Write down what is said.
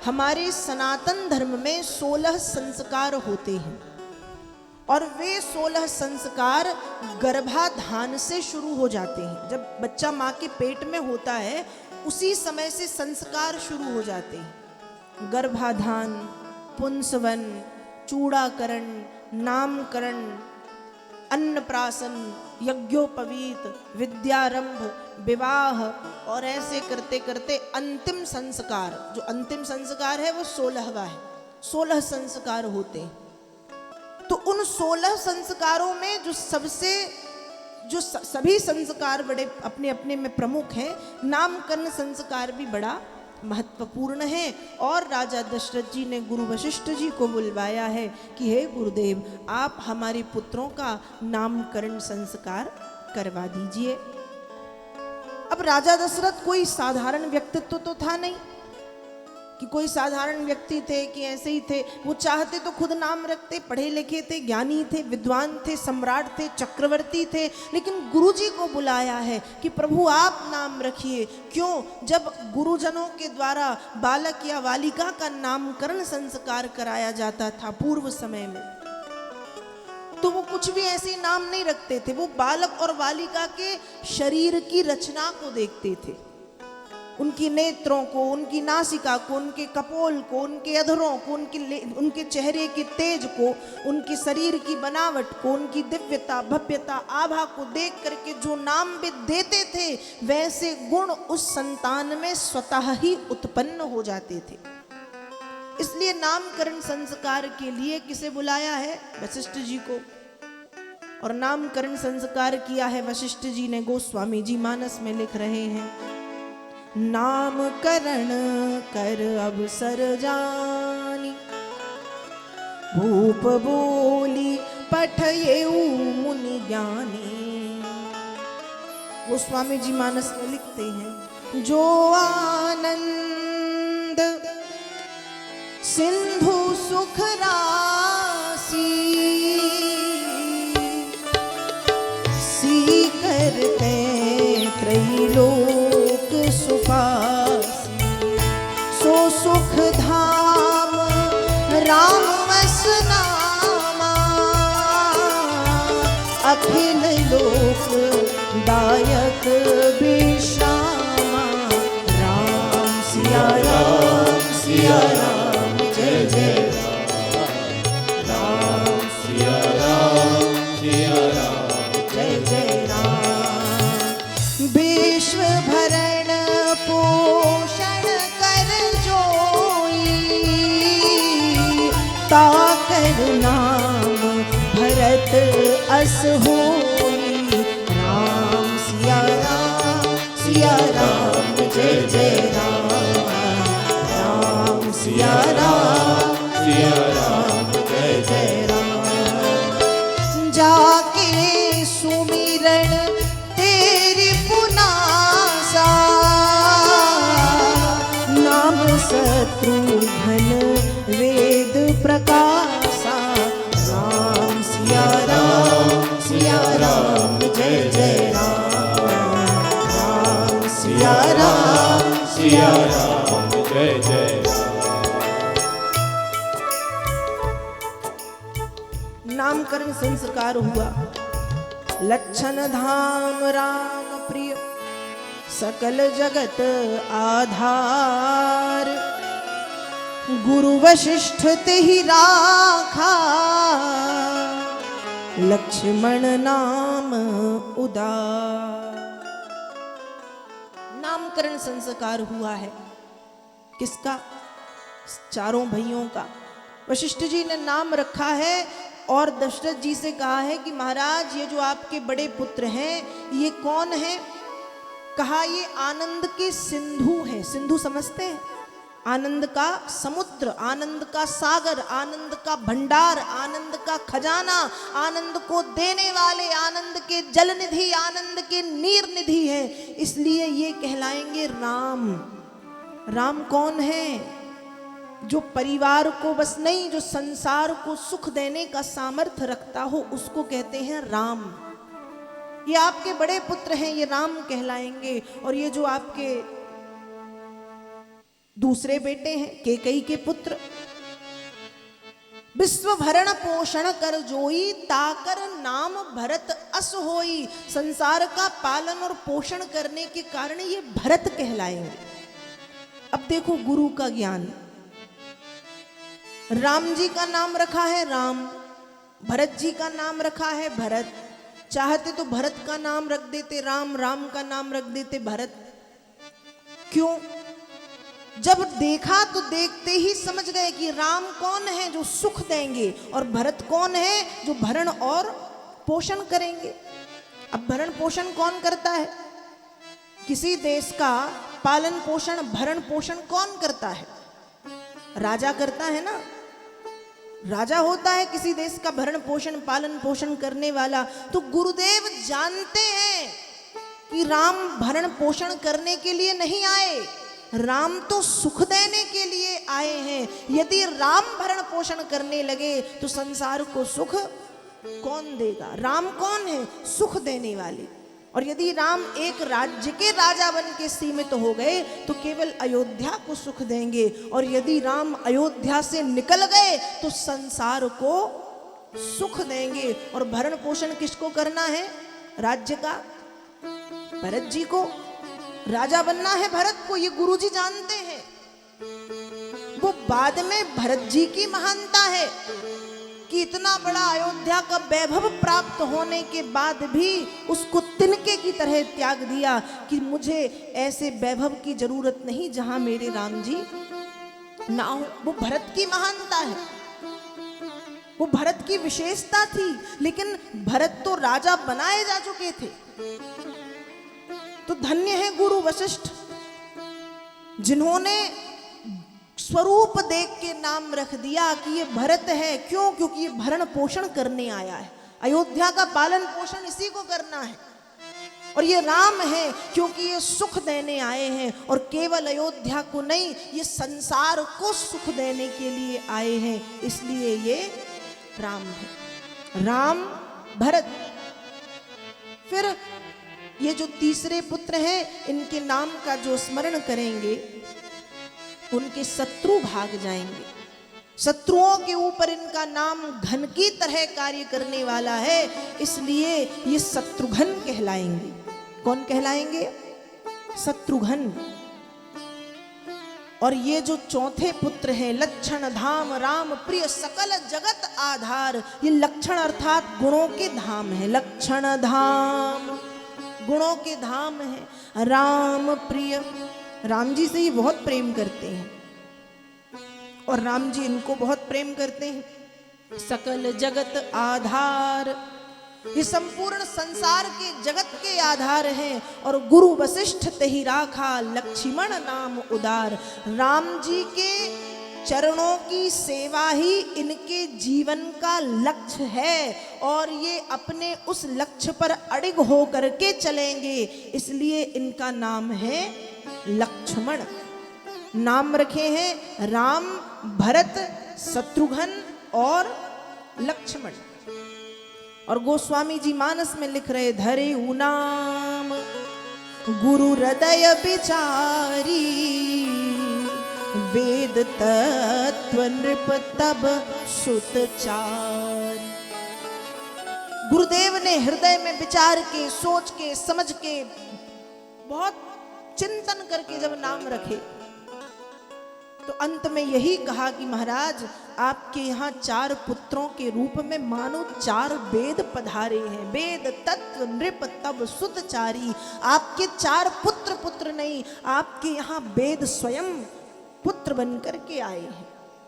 हमारे सनातन धर्म में 16 संस्कार होते हैं और वे 16 संस्कार गर्भाधान से शुरू हो जाते हैं। जब बच्चा माँ के पेट में होता है उसी समय से संस्कार शुरू हो जाते हैं। गर्भाधान, पुंसवन, चूड़ाकरण, नामकरण, अन्नप्राशन, यज्ञोपवीत, विद्यारंभ, विवाह और ऐसे करते करते अंतिम संस्कार, जो अंतिम संस्कार है वो 16वां है। 16 संस्कार होते हैं। तो उन 16 संस्कारों में जो सभी संस्कार बड़े अपने अपने में प्रमुख हैं, नामकरण संस्कार भी बड़ा महत्वपूर्ण है। और राजा दशरथ जी ने गुरु वशिष्ठ जी को बुलवाया है कि हे गुरुदेव, आप हमारे पुत्रों का नामकरण संस्कार करवा दीजिए। अब राजा दशरथ कोई साधारण व्यक्तित्व तो था नहीं कि कोई साधारण व्यक्ति थे कि ऐसे ही थे। वो चाहते तो खुद नाम रखते, पढ़े लिखे थे, ज्ञानी थे, विद्वान थे, सम्राट थे, चक्रवर्ती थे, लेकिन गुरुजी को बुलाया है कि प्रभु आप नाम रखिए। क्यों? जब गुरुजनों के द्वारा बालक या बालिका का नामकरण संस्कार कराया जाता था पूर्व समय में, तो वो कुछ भी ऐसे नाम नहीं रखते थे। वो बालक और बालिका के शरीर की रचना को देखते थे, उनकी नेत्रों को, उनकी नासिका को, उनके कपोल को, उनके अधरों को, उनके चेहरे के तेज को, उनके शरीर की बनावट को, उनकी दिव्यता, भव्यता, आभा को देख करके जो नाम भी देते थे, वैसे गुण उस संतान में स्वतः ही उत्पन्न हो जाते थे। इसलिए नामकरण संस्कार के लिए किसे बुलाया है? वशिष्ठ जी को। और नामकरण संस्कार किया है वशिष्ठ जी ने। गोस्वामी जी मानस में लिख रहे हैं, नामकरण कर अवसर जानी, भूप बोली पठयेउ मुनि ज्ञानी। गोस्वामी जी मानस में लिखते हैं, जो आनंद सिंधु सुख राशि, सी करते त्रैलोक सुपासी, सो सुख धाम राम वस नामा, अखिल लोक दायक विश्रामा। राम सिया राम, सिया राम, जय जय राम, सिया राम, सिया राम, जय जय राम। विश्व भरण पोषण कर जोई, ताकर नाम भरत अस होई। राम सिया राम, सिया राम, जय जय राम। राम सिया राम, सिया राम, जय जय राम। जाके सुमिरन तेरी पुनासा, नाम शत्रुघ्न वेद प्रकाशा। राम सिया राम, सिया राम, जय जय राम। राम सिया राम, सिया राम, जय जय राम। नामकरण संस्कार हुआ। लक्षण धाम राम प्रिय, सकल जगत आधार, गुरु वशिष्ठ तेहि राखा, लक्ष्मण नाम उदार। नामकरण संस्कार हुआ है। किसका? चारों भाइयों का। वशिष्ठ जी ने नाम रखा है और दशरथ जी से कहा है कि महाराज, ये जो आपके बड़े पुत्र हैं ये कौन है? कहा ये आनंद के सिंधु हैं। सिंधु समझते हैं? आनंद का समुद्र, आनंद का सागर, आनंद का भंडार, आनंद का खजाना, आनंद को देने वाले, आनंद के जल निधि, आनंद के नीर निधि है। इसलिए ये कहलाएंगे राम। राम कौन है? जो परिवार को बस नहीं, जो संसार को सुख देने का सामर्थ्य रखता हो, उसको कहते हैं राम। ये आपके बड़े पुत्र हैं, ये राम कहलाएंगे। और ये जो आपके दूसरे बेटे हैं कैकेयी के पुत्र। विश्व भरण पोषण कर जोई, ताकर नाम भरत अस होई। संसार का पालन और पोषण करने के कारण ये भरत कहलाएंगे। अब देखो गुरु का ज्ञान। राम जी का नाम रखा है राम, भरत जी का नाम रखा है भरत। चाहते तो भरत का नाम रख देते राम, राम का नाम रख देते भरत। क्यों? जब देखा तो देखते ही समझ गए कि राम कौन है जो सुख देंगे और भरत कौन है जो भरण और पोषण करेंगे। अब भरण पोषण कौन करता है? किसी देश का पालन पोषण भरण पोषण कौन करता है? राजा करता है ना। राजा होता है किसी देश का भरण पोषण पालन पोषण करने वाला। तो गुरुदेव जानते हैं कि राम भरण पोषण करने के लिए नहीं आए, राम तो सुख देने के लिए आए हैं। यदि राम भरण पोषण करने लगे तो संसार को सुख कौन देगा? राम कौन है? सुख देने वाले। और यदि राम एक राज्य के राजा बन के सीमित हो गए तो केवल अयोध्या को सुख देंगे, और यदि राम अयोध्या से निकल गए तो संसार को सुख देंगे। और भरण पोषण किसको करना है? राज्य का। भरत जी को राजा बनना है, भरत को, ये गुरुजी जानते हैं। वो बाद में भरत जी की महानता है कि इतना बड़ा अयोध्या का वैभव प्राप्त होने के बाद भी उसको तिनके की तरह त्याग दिया कि मुझे ऐसे वैभव की जरूरत नहीं जहां मेरे राम जी ना हो। वो भरत की महानता है, वो भरत की विशेषता थी। लेकिन भरत तो राजा बनाए जा चुके थे। तो धन्य है गुरु वशिष्ठ जिन्होंने स्वरूप देख के नाम रख दिया कि ये भरत है। क्यों? क्योंकि ये भरण पोषण करने आया है, अयोध्या का पालन पोषण इसी को करना है। और ये राम है क्योंकि ये सुख देने आए हैं, और केवल अयोध्या को नहीं, ये संसार को सुख देने के लिए आए हैं, इसलिए ये राम है। राम भरत। फिर ये जो तीसरे पुत्र हैं, इनके नाम का जो स्मरण करेंगे उनके शत्रु भाग जाएंगे। शत्रुओं के ऊपर इनका नाम घन की तरह कार्य करने वाला है, इसलिए ये शत्रुघ्न कहलाएंगे। कौन कहलाएंगे? शत्रुघ्न। और ये जो चौथे पुत्र हैं, लक्षण धाम राम प्रिय सकल जगत आधार। ये लक्षण अर्थात गुणों के धाम है। लक्षण धाम गुणों के धाम है। राम प्रिय, राम जी से ये बहुत प्रेम करते हैं और राम जी इनको बहुत प्रेम करते हैं। सकल जगत आधार, ये संपूर्ण संसार के जगत के आधार हैं। और गुरु वशिष्ठ तेहि राखा, लक्ष्मण नाम उदार। राम जी के चरणों की सेवा ही इनके जीवन का लक्ष्य है, और ये अपने उस लक्ष्य पर अडिग होकर के चलेंगे, इसलिए इनका नाम है लक्ष्मण। नाम रखे हैं राम, भरत, शत्रुघ्न और लक्ष्मण। और गोस्वामी जी मानस में लिख रहे, धरे नाम गुरु हृदय विचारी, वेद तत्व नृप तब सुत चार। गुरुदेव ने हृदय में विचार के, सोच के, समझ के, बहुत चिंतन करके जब नाम रखे तो अंत में यही कहा कि महाराज आपके यहाँ 4 पुत्रों के रूप में मानो 4 वेद पधारे हैं। वेद तत्व नृप तब सुत चारी। आपके 4 पुत्र नहीं, आपके यहाँ वेद स्वयं पुत्र बन करके आए हैं।